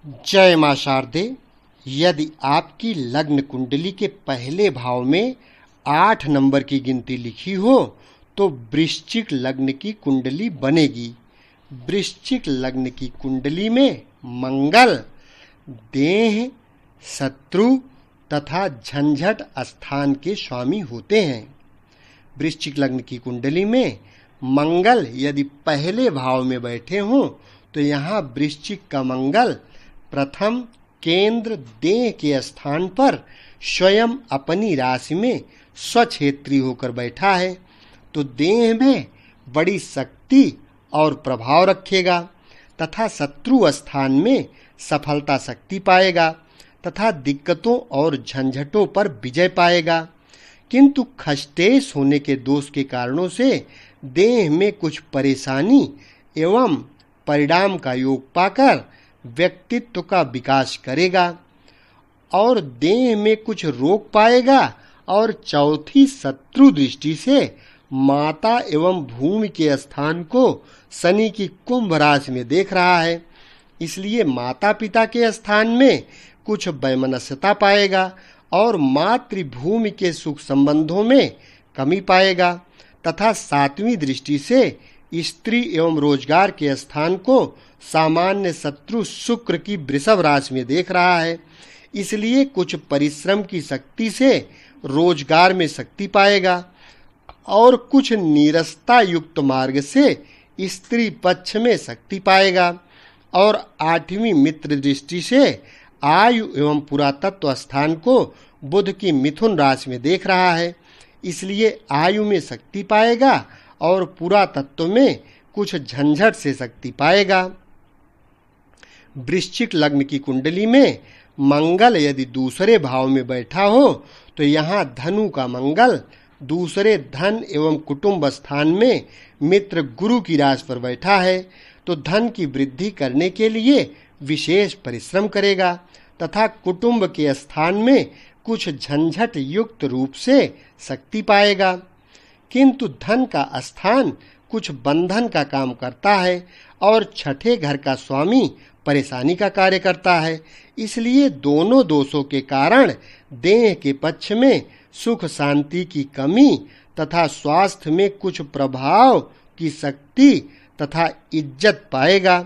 जय मां शारदे। यदि आपकी लग्न कुंडली के पहले भाव में 8 नंबर की गिनती लिखी हो तो वृश्चिक लग्न की कुंडली बनेगी। वृश्चिक लग्न की कुंडली में मंगल देह, शत्रु तथा झंझट स्थान के स्वामी होते हैं। वृश्चिक लग्न की कुंडली में मंगल यदि पहले भाव में बैठे हों तो यहाँ वृश्चिक का मंगल प्रथम केंद्र देह के स्थान पर स्वयं अपनी राशि में स्वक्षेत्री होकर बैठा है तो देह में बड़ी शक्ति और प्रभाव रखेगा तथा शत्रु स्थान में सफलता शक्ति पाएगा तथा दिक्कतों और झंझटों पर विजय पाएगा। किंतु खष्टेश होने के दोष के कारणों से देह में कुछ परेशानी एवं परिणाम का योग पाकर व्यक्तित्व का विकास करेगा और देह में कुछ रोग पाएगा। और चौथी शत्रु दृष्टि से माता एवं भूमि के स्थान को शनि की कुंभ राशि में देख रहा है, इसलिए माता पिता के स्थान में कुछ वैमनस्यता पाएगा और मातृभूमि के सुख संबंधों में कमी पाएगा तथा सातवीं दृष्टि से स्त्री एवं रोजगार के स्थान को सामान्य शत्रु शुक्र की वृषभ राशि में देख रहा है, इसलिए कुछ परिश्रम की शक्ति से रोजगार में शक्ति पाएगा और कुछ नीरसता युक्त मार्ग से स्त्री पक्ष में शक्ति पाएगा। और 8वीं मित्र दृष्टि से आयु एवं पुरातत्व स्थान को बुध की मिथुन राशि में देख रहा है, इसलिए आयु में शक्ति पाएगा और पुरातत्व में कुछ झंझट से शक्ति पाएगा। वृश्चिक लग्न की कुंडली में मंगल यदि दूसरे भाव में बैठा हो तो यहाँ धनु का मंगल दूसरे धन एवं कुटुंब स्थान में मित्र गुरु की राशि पर बैठा है तो धन की वृद्धि करने के लिए विशेष परिश्रम करेगा तथा कुटुंब के स्थान में कुछ झंझट युक्त रूप से शक्ति पाएगा। किंतु धन का स्थान कुछ बंधन का काम करता है और छठे घर का स्वामी परेशानी का कार्य करता है, इसलिए दोनों दोषों के कारण देह के पक्ष में सुख शांति की कमी तथा स्वास्थ्य में कुछ प्रभाव की शक्ति तथा इज्जत पाएगा।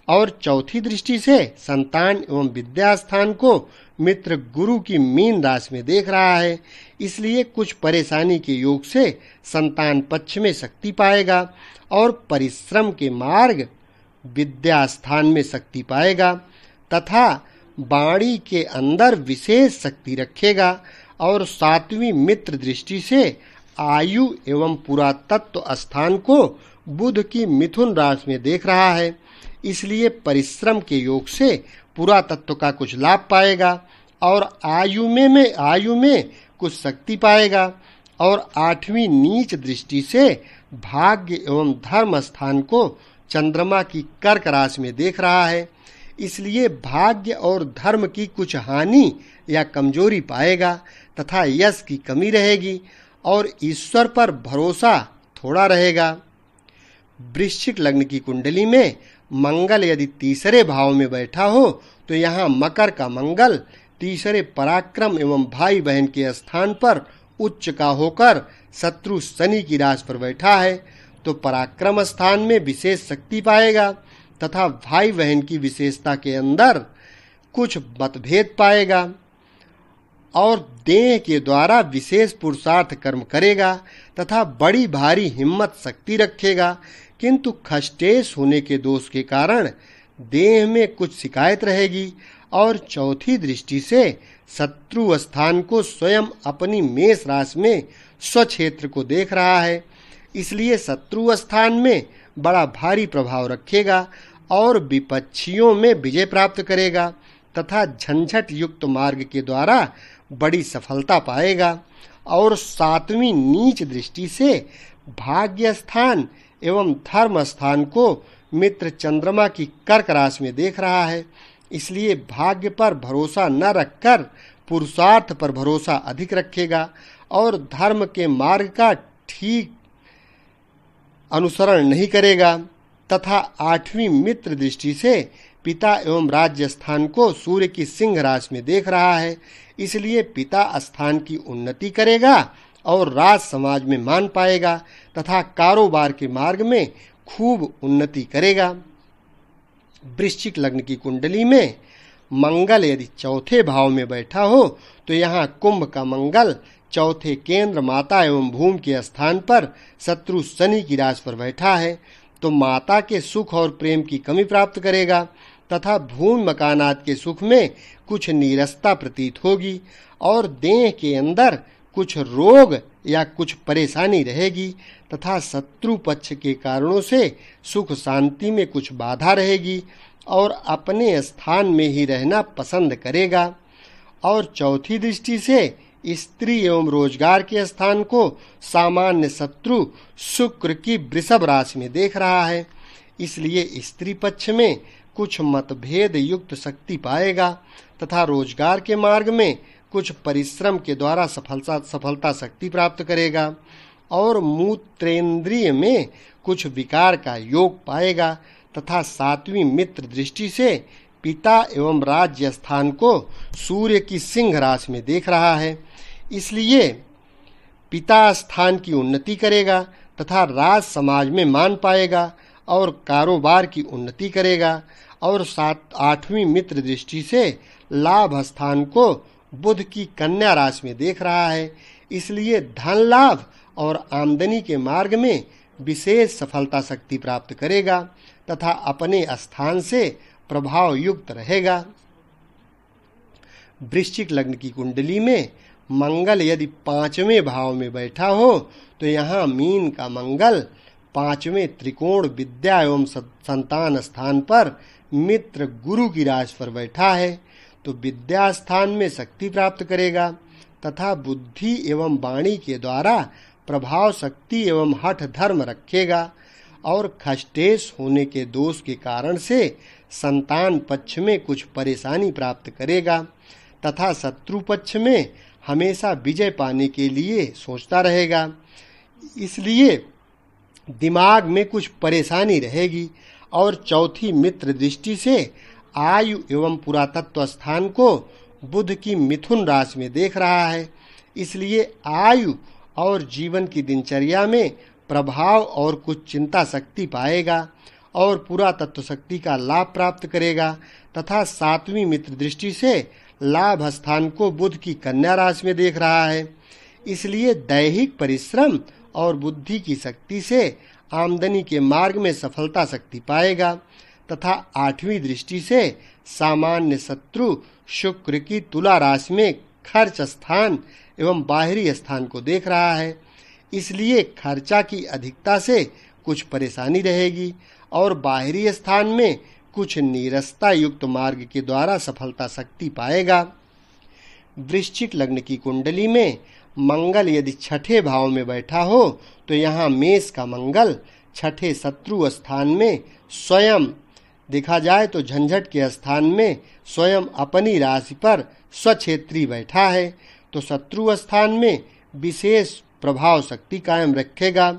और चौथी दृष्टि से संतान एवं विद्या स्थान को मित्र गुरु की मीन राशि में देख रहा है, इसलिए कुछ परेशानी के योग से संतान पक्ष में शक्ति पाएगा और परिश्रम के मार्ग विद्या स्थान में शक्ति पाएगा तथा वाणी के अंदर विशेष शक्ति रखेगा। और 7वीं मित्र दृष्टि से आयु एवं पुरातत्व स्थान को बुध की मिथुन राशि में देख रहा है, इसलिए परिश्रम के योग से पुरातत्व का कुछ लाभ पाएगा और आयु में कुछ शक्ति पाएगा। और 8वीं नीच दृष्टि से भाग्य एवं धर्म स्थान को चंद्रमा की कर्क राशि में देख रहा है, इसलिए भाग्य और धर्म की कुछ हानि या कमजोरी पाएगा तथा यश की कमी रहेगी और ईश्वर पर भरोसा थोड़ा रहेगा। वृश्चिक लग्न की कुंडली में मंगल यदि तीसरे भाव में बैठा हो तो यहाँ मकर का मंगल तीसरे पराक्रम एवं भाई बहन के स्थान पर उच्च का होकर शत्रु शनि की राशि पर बैठा है तो पराक्रम स्थान में विशेष शक्ति पाएगा तथा भाई बहन की विशेषता के अंदर कुछ मतभेद पाएगा और देह के द्वारा विशेष पुरुषार्थ कर्म करेगा तथा बड़ी भारी हिम्मत शक्ति रखेगा। किंतु खष्टेश होने के दोष के कारण देह में कुछ शिकायत रहेगी। और चौथी दृष्टि से शत्रु स्थान को स्वयं अपनी मेष राशि में स्वक्षेत्र को देख रहा है, इसलिए शत्रु स्थान में बड़ा भारी प्रभाव रखेगा और विपक्षियों में विजय प्राप्त करेगा तथा झंझट युक्त मार्ग के द्वारा बड़ी सफलता पाएगा। और 7वीं नीच दृष्टि से भाग्य स्थान एवं धर्म स्थान को मित्र चंद्रमा की कर्क राशि में देख रहा है, इसलिए भाग्य पर भरोसा न रखकर पुरुषार्थ पर भरोसा अधिक रखेगा और धर्म के मार्ग का ठीक अनुसरण नहीं करेगा तथा 8वीं मित्र दृष्टि से पिता एवं राज्य स्थान को सूर्य की सिंह राशि में देख रहा है, इसलिए पिता स्थान की उन्नति करेगा और राज समाज में मान पाएगा तथा कारोबार के मार्ग में खूब उन्नति करेगा। वृश्चिक लग्न की कुंडली में मंगल यदि चौथे भाव में बैठा हो तो यहाँ कुंभ का मंगल चौथे केंद्र माता एवं भूमि के स्थान पर शत्रु शनि की राशि पर बैठा है, तो माता के सुख और प्रेम की कमी प्राप्त करेगा तथा भूमि मकानात के सुख में कुछ नीरसता प्रतीत होगी और देह के अंदर कुछ रोग या कुछ परेशानी रहेगी तथा शत्रु पक्ष के कारणों से सुख शांति में कुछ बाधा रहेगी और अपने स्थान में ही रहना पसंद करेगा। और चौथी दृष्टि से स्त्री एवं रोजगार के स्थान को सामान्य शत्रु शुक्र की वृषभ राशि में देख रहा है, इसलिए स्त्री पक्ष में कुछ मतभेद युक्त शक्ति पाएगा तथा रोजगार के मार्ग में कुछ परिश्रम के द्वारा सफलता शक्ति प्राप्त करेगा और मूत्रेंद्रिय में कुछ विकार का योग पाएगा तथा सातवीं मित्र दृष्टि से पिता एवं राज्य स्थान को सूर्य की सिंह राशि में देख रहा है, इसलिए पिता स्थान की उन्नति करेगा तथा राज समाज में मान पाएगा और कारोबार की उन्नति करेगा और आठवीं मित्र दृष्टि से लाभ स्थान को बुध की कन्या राशि में देख रहा है, इसलिए धन लाभ और आमदनी के मार्ग में विशेष सफलता शक्ति प्राप्त करेगा तथा अपने स्थान से प्रभाव युक्त रहेगा। वृश्चिक लग्न की कुंडली में मंगल यदि पांचवें भाव में बैठा हो तो यहाँ मीन का मंगल पांचवें त्रिकोण विद्या एवं संतान स्थान पर मित्र गुरु की राशि पर बैठा है, तो विद्या स्थान में शक्ति प्राप्त करेगा तथा बुद्धि एवं वाणी के द्वारा प्रभाव शक्ति एवं हठ धर्म रखेगा और खष्टेश होने के दोष के कारण से संतान पक्ष में कुछ परेशानी प्राप्त करेगा तथा शत्रु पक्ष में हमेशा विजय पाने के लिए सोचता रहेगा, इसलिए दिमाग में कुछ परेशानी रहेगी। और चौथी मित्र दृष्टि से आयु एवं पुरातत्व स्थान को बुध की मिथुन राशि में देख रहा है, इसलिए आयु और जीवन की दिनचर्या में प्रभाव और कुछ चिंता शक्ति पाएगा और पुरातत्व शक्ति का लाभ प्राप्त करेगा तथा सातवीं मित्र दृष्टि से लाभ स्थान को बुध की कन्या राशि में देख रहा है, इसलिए दैहिक परिश्रम और बुद्धि की शक्ति से आमदनी के मार्ग में सफलता शक्ति पाएगा तथा आठवीं दृष्टि से सामान्य शत्रु शुक्र की तुला राशि में खर्च स्थान एवं बाहरी स्थान को देख रहा है, इसलिए खर्चा की अधिकता से कुछ परेशानी रहेगी और बाहरी स्थान में कुछ नीरसता युक्त मार्ग के द्वारा सफलता शक्ति पाएगा। वृश्चिक लग्न की कुंडली में मंगल यदि छठे भाव में बैठा हो तो यहाँ मेष का मंगल छठे शत्रु स्थान में स्वयं देखा जाए तो झंझट के स्थान में स्वयं अपनी राशि पर स्वक्षेत्री बैठा है, तो शत्रु स्थान में विशेष प्रभाव शक्ति कायम रखेगा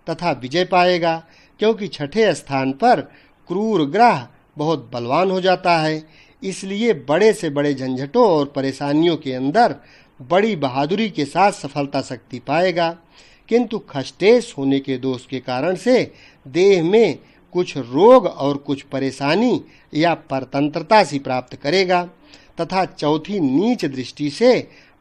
तथा विजय पाएगा, क्योंकि छठे स्थान पर क्रूर ग्रह बहुत बलवान हो जाता है, इसलिए बड़े से बड़े झंझटों और परेशानियों के अंदर बड़ी बहादुरी के साथ सफलता शक्ति पाएगा, किंतु खष्टेश होने के दोष के कारण से देह में कुछ रोग और कुछ परेशानी या परतंत्रता सी प्राप्त करेगा तथा चौथी नीच दृष्टि से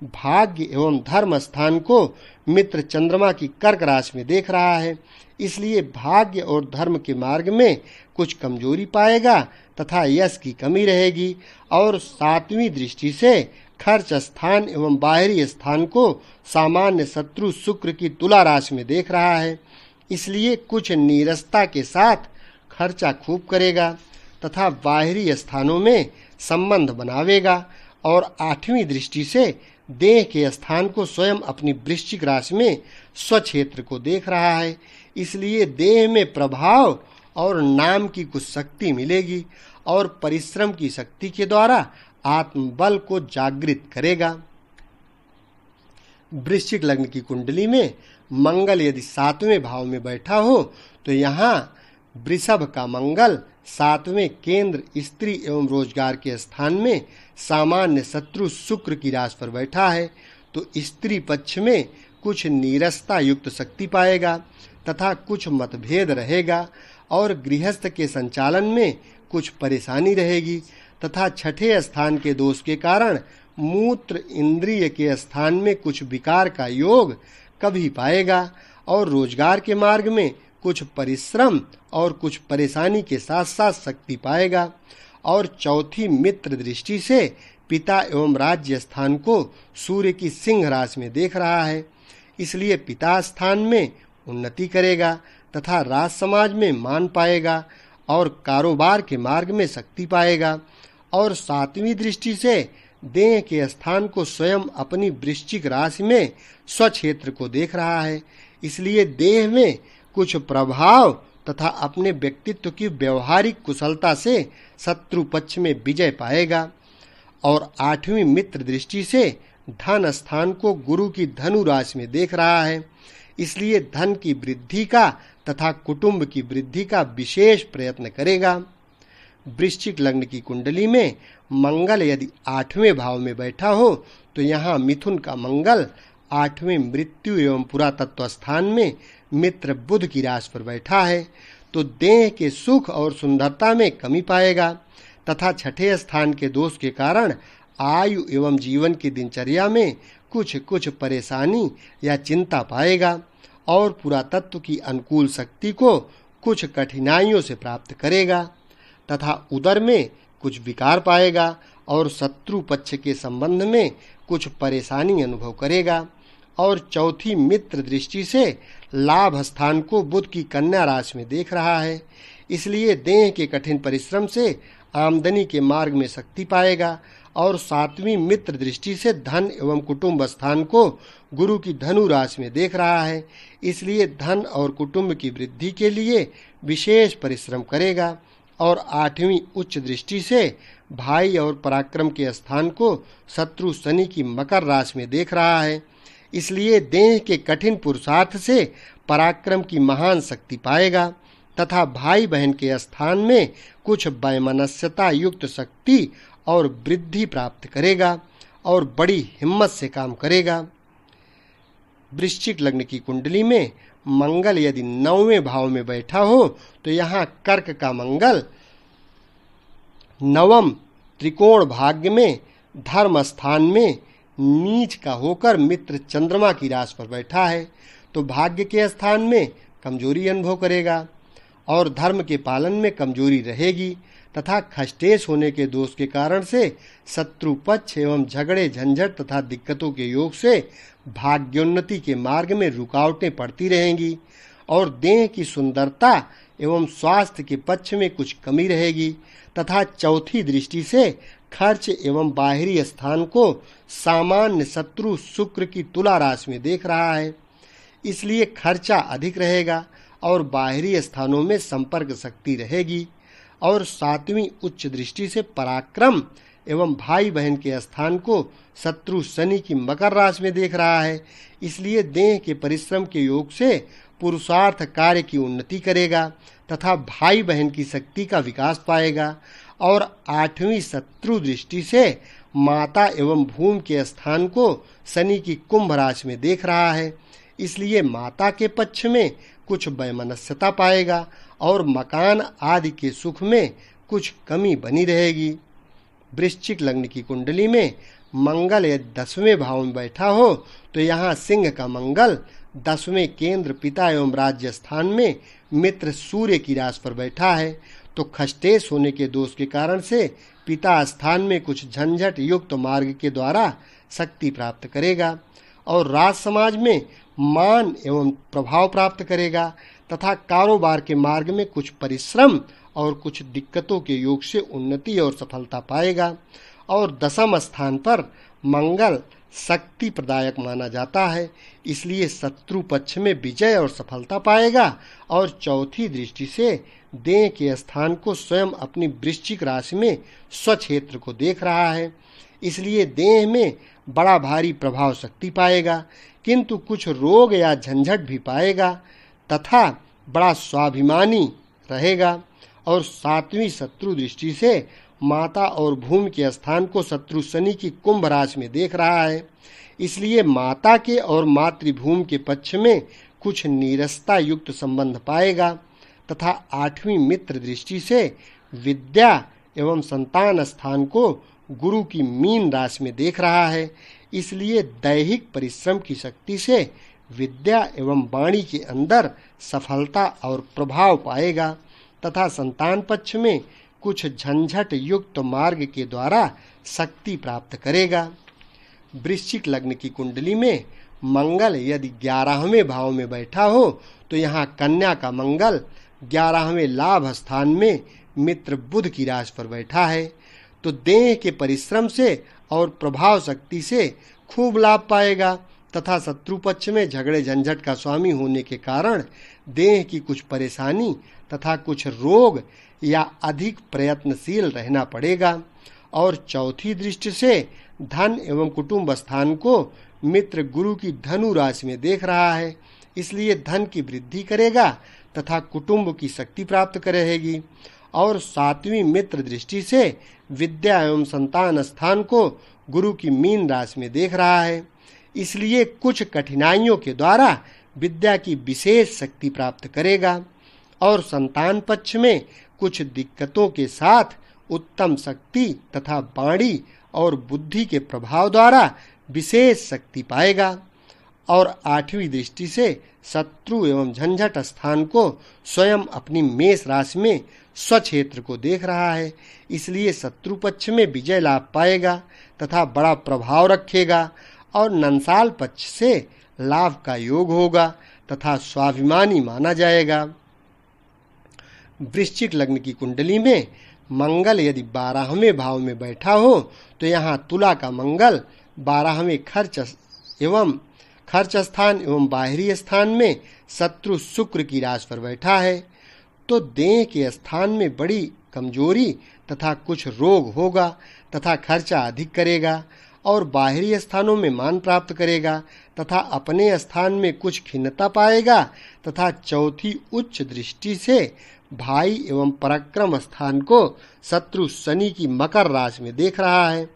भाग्य एवं धर्म स्थान को मित्र चंद्रमा की कर्क राशि में देख रहा है, इसलिए भाग्य और धर्म के मार्ग में कुछ कमजोरी पाएगा तथा यश की कमी रहेगी और सातवीं दृष्टि से खर्च स्थान एवं बाहरी स्थान को सामान्य शत्रु शुक्र की तुला राशि में देख रहा है, इसलिए कुछ नीरसता के साथ खर्चा खूब करेगा तथा बाहरी स्थानों में संबंध बनावेगा और आठवीं दृष्टि से देह के स्थान को स्वयं अपनी वृश्चिक राशि में स्वक्षेत्र को देख रहा है, इसलिए देह में प्रभाव और नाम की कुछ शक्ति मिलेगी और परिश्रम की शक्ति के द्वारा आत्मबल को जागृत करेगा। वृश्चिक लग्न की कुंडली में मंगल यदि सातवें भाव में बैठा हो तो यहाँ वृषभ का मंगल सातवें केंद्र स्त्री एवं रोजगार के स्थान में सामान्य शत्रु शुक्र की राशि पर बैठा है, तो स्त्री पक्ष में कुछ नीरसता युक्त शक्ति पाएगा तथा कुछ मतभेद रहेगा और गृहस्थ के संचालन में कुछ परेशानी रहेगी तथा छठे स्थान के दोष के कारण मूत्र इंद्रिय के स्थान में कुछ विकार का योग कभी पाएगा और रोजगार के मार्ग में कुछ परिश्रम और कुछ परेशानी के साथ साथ शक्ति पाएगा। और चौथी मित्र दृष्टि से पिता एवं राज्य स्थान को सूर्य की सिंह राशि में देख रहा है, इसलिए पिता स्थान में उन्नति करेगा तथा राज समाज में मान पाएगा और कारोबार के मार्ग में शक्ति पाएगा। और सातवीं दृष्टि से देह के स्थान को स्वयं अपनी वृश्चिक राशि में स्वक्षेत्र को देख रहा है, इसलिए देह में कुछ प्रभाव तथा अपने व्यक्तित्व की व्यवहारिक कुशलता से शत्रु पक्ष में विजय पाएगा। और आठवीं मित्र दृष्टि से धन स्थान को गुरु की धनु राशि में देख रहा है, इसलिए धन की वृद्धि का तथा कुटुंब की वृद्धि का विशेष प्रयत्न करेगा। वृश्चिक लग्न की कुंडली में मंगल यदि आठवें भाव में बैठा हो तो यहाँ मिथुन का मंगल आठवें मृत्यु एवं पुरातत्व स्थान में मित्र बुध की राशि पर बैठा है, तो देह के सुख और सुंदरता में कमी पाएगा तथा छठे स्थान के दोष के कारण आयु एवं जीवन की दिनचर्या में कुछ कुछ परेशानी या चिंता पाएगा और पुरातत्व की अनुकूल शक्ति को कुछ कठिनाइयों से प्राप्त करेगा तथा उदर में कुछ विकार पाएगा और शत्रु पक्ष के संबंध में कुछ परेशानी अनुभव करेगा। और चौथी मित्र दृष्टि से लाभ स्थान को बुध की कन्या राशि में देख रहा है, इसलिए देह के कठिन परिश्रम से आमदनी के मार्ग में शक्ति पाएगा। और सातवीं मित्र दृष्टि से धन एवं कुटुंब स्थान को गुरु की धनु राशि में देख रहा है, इसलिए धन और कुटुंब की वृद्धि के लिए विशेष परिश्रम करेगा। और आठवीं उच्च दृष्टि से भाई और पराक्रम के स्थान को शत्रु शनि की मकर राशि में देख रहा है, इसलिए देह के कठिन पुरुषार्थ से पराक्रम की महान शक्ति पाएगा तथा भाई बहन के स्थान में कुछ वैमनस्यता युक्त शक्ति और वृद्धि प्राप्त करेगा और बड़ी हिम्मत से काम करेगा। वृश्चिक लग्न की कुंडली में मंगल यदि नौवें भाव में बैठा हो तो यहाँ कर्क का मंगल नवम त्रिकोण भाग्य में धर्म स्थान में नीच का होकर मित्र चंद्रमा की राशि पर बैठा है, तो भाग्य के स्थान में कमजोरी अनुभव करेगा और धर्म के पालन में कमजोरी रहेगी तथा खष्टेश होने के दोष के कारण से शत्रु पक्ष एवं झगड़े झंझट तथा दिक्कतों के योग से भाग्योन्नति के मार्ग में रुकावटें पड़ती रहेंगी और देह की सुंदरता एवं स्वास्थ्य के पक्ष में कुछ कमी रहेगी तथा चौथी दृष्टि से खर्च एवं बाहरी स्थान को सामान्य शत्रु शुक्र की तुला राशि में देख रहा है, इसलिए खर्चा अधिक रहेगा और बाहरी स्थानों में संपर्क शक्ति रहेगी। और सातवीं उच्च दृष्टि से पराक्रम एवं भाई बहन के स्थान को शत्रु शनि की मकर राशि में देख रहा है, इसलिए देह के परिश्रम के योग से पुरुषार्थ कार्य की उन्नति करेगा तथा भाई बहन की शक्ति का विकास पाएगा। और आठवीं शत्रु दृष्टि से माता एवं भूमि के स्थान को शनि की कुंभ राशि में देख रहा है, इसलिए माता के पक्ष में कुछ वैमनस्यता पाएगा और मकान आदि के सुख में कुछ कमी बनी रहेगी। वृश्चिक लग्न की कुंडली में मंगल यदि 10वें भाव में बैठा हो तो यहाँ सिंह का मंगल 10वें केंद्र पिता एवं राज्य स्थान में मित्र सूर्य की राशि पर बैठा है, तो खष्टेश होने के दोष के कारण से पिता स्थान में कुछ झंझट युक्त मार्ग के द्वारा शक्ति प्राप्त करेगा और राज समाज में मान एवं प्रभाव प्राप्त करेगा तथा कारोबार के मार्ग में कुछ परिश्रम और कुछ दिक्कतों के योग से उन्नति और सफलता पाएगा। और दसम स्थान पर मंगल शक्ति प्रदायक माना जाता है, इसलिए शत्रु पक्ष में विजय और सफलता पाएगा। और चौथी दृष्टि से देह के स्थान को स्वयं अपनी वृश्चिक राशि में स्वक्षेत्र को देख रहा है, इसलिए देह में बड़ा भारी प्रभाव शक्ति पाएगा, किंतु कुछ रोग या झंझट भी पाएगा तथा बड़ा स्वाभिमानी रहेगा और 7वीं शत्रु दृष्टि से माता और भूमि के स्थान को शत्रु शनि की कुंभ राशि में देख रहा है। इसलिए माता के और मातृभूमि के पक्ष में कुछ नीरसता युक्त संबंध पाएगा तथा 8वीं मित्र दृष्टि से विद्या एवं संतान स्थान को गुरु की मीन राशि में देख रहा है। इसलिए दैहिक परिश्रम की शक्ति से विद्या एवं वाणी के अंदर सफलता और प्रभाव पाएगा तथा संतान पक्ष में कुछ झंझट युक्त मार्ग के द्वारा शक्ति प्राप्त करेगा। वृश्चिक लग्न की कुंडली में मंगल यदि 11वें भाव में बैठा हो तो यहाँ कन्या का मंगल 11वें लाभ स्थान में मित्र बुध की राशि पर बैठा है, तो देह के परिश्रम से और प्रभाव शक्ति से खूब लाभ पाएगा तथा शत्रु पक्ष में झगड़े झंझट का स्वामी होने के कारण देह की कुछ परेशानी तथा कुछ रोग या अधिक प्रयत्नशील रहना पड़ेगा। और चौथी दृष्टि से धन एवं कुटुंब स्थान को मित्र गुरु की धनु राशि में देख रहा है, इसलिए धन की वृद्धि करेगा तथा कुटुंब की शक्ति प्राप्त करेगी। और 7वीं मित्र दृष्टि से विद्या एवं संतान स्थान को गुरु की मीन राशि में देख रहा है, इसलिए कुछ कठिनाइयों के द्वारा विद्या की विशेष शक्ति प्राप्त करेगा। और संतान पक्ष में कुछ दिक्कतों के साथ उत्तम शक्ति तथा वाणी और बुद्धि के प्रभाव द्वारा विशेष शक्ति पाएगा। और 8वीं दृष्टि से शत्रु एवं झंझट स्थान को स्वयं अपनी मेष राशि में स्वक्षेत्र को देख रहा है, इसलिए शत्रु पक्ष में विजय लाभ पाएगा तथा बड़ा प्रभाव रखेगा। और नंसाल पक्ष से लाभ का योग होगा तथा स्वाभिमानी माना जाएगा। वृश्चिक लग्न की कुंडली में मंगल यदि 12वें भाव में बैठा हो तो यहाँ तुला का मंगल 12वें खर्च स्थान एवं बाहरी स्थान में शत्रु शुक्र की राशि पर बैठा है, तो देह के स्थान में बड़ी कमजोरी तथा कुछ रोग होगा तथा खर्चा अधिक करेगा। और बाहरी स्थानों में मान प्राप्त करेगा तथा अपने स्थान में कुछ खिन्नता पाएगा तथा चौथी उच्च दृष्टि से भाई एवं पराक्रम स्थान को शत्रु शनि की मकर राशि में देख रहा है,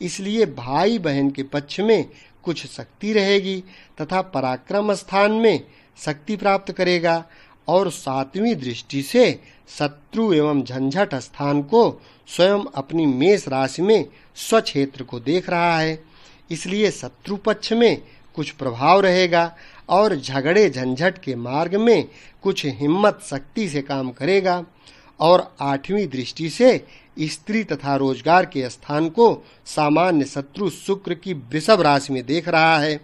इसलिए भाई बहन के पक्ष में कुछ शक्ति रहेगी तथा पराक्रम स्थान में शक्ति प्राप्त करेगा। और 7वीं दृष्टि से शत्रु एवं झंझट स्थान को स्वयं अपनी मेष राशि में स्वक्षेत्र को देख रहा है, इसलिए शत्रु पक्ष में कुछ प्रभाव रहेगा और झगड़े झंझट के मार्ग में कुछ हिम्मत शक्ति से काम करेगा। और 8वीं दृष्टि से स्त्री तथा रोजगार के स्थान को सामान्य शत्रु शुक्र की वृषभ राशि में देख रहा है,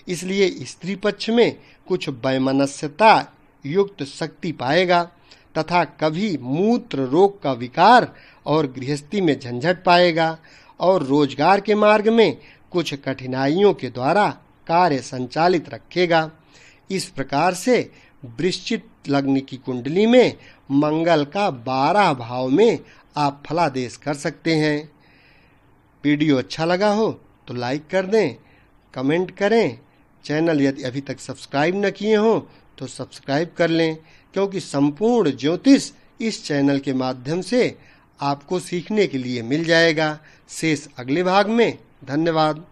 इसलिए स्त्री पक्ष में कुछ वैमनस्यता युक्त शक्ति पाएगा तथा कभी मूत्र रोग का विकार और गृहस्थी में झंझट पाएगा। और रोजगार के मार्ग में कुछ कठिनाइयों के द्वारा कार्य संचालित रखेगा। इस प्रकार से वृश्चिक लग्न की कुंडली में मंगल का 12 भाव में आप फलादेश कर सकते हैं। वीडियो अच्छा लगा हो तो लाइक कर दें, कमेंट करें। चैनल यदि अभी तक सब्सक्राइब न किए हो तो सब्सक्राइब कर लें, क्योंकि संपूर्ण ज्योतिष इस चैनल के माध्यम से आपको सीखने के लिए मिल जाएगा। शेष अगले भाग में। धन्यवाद।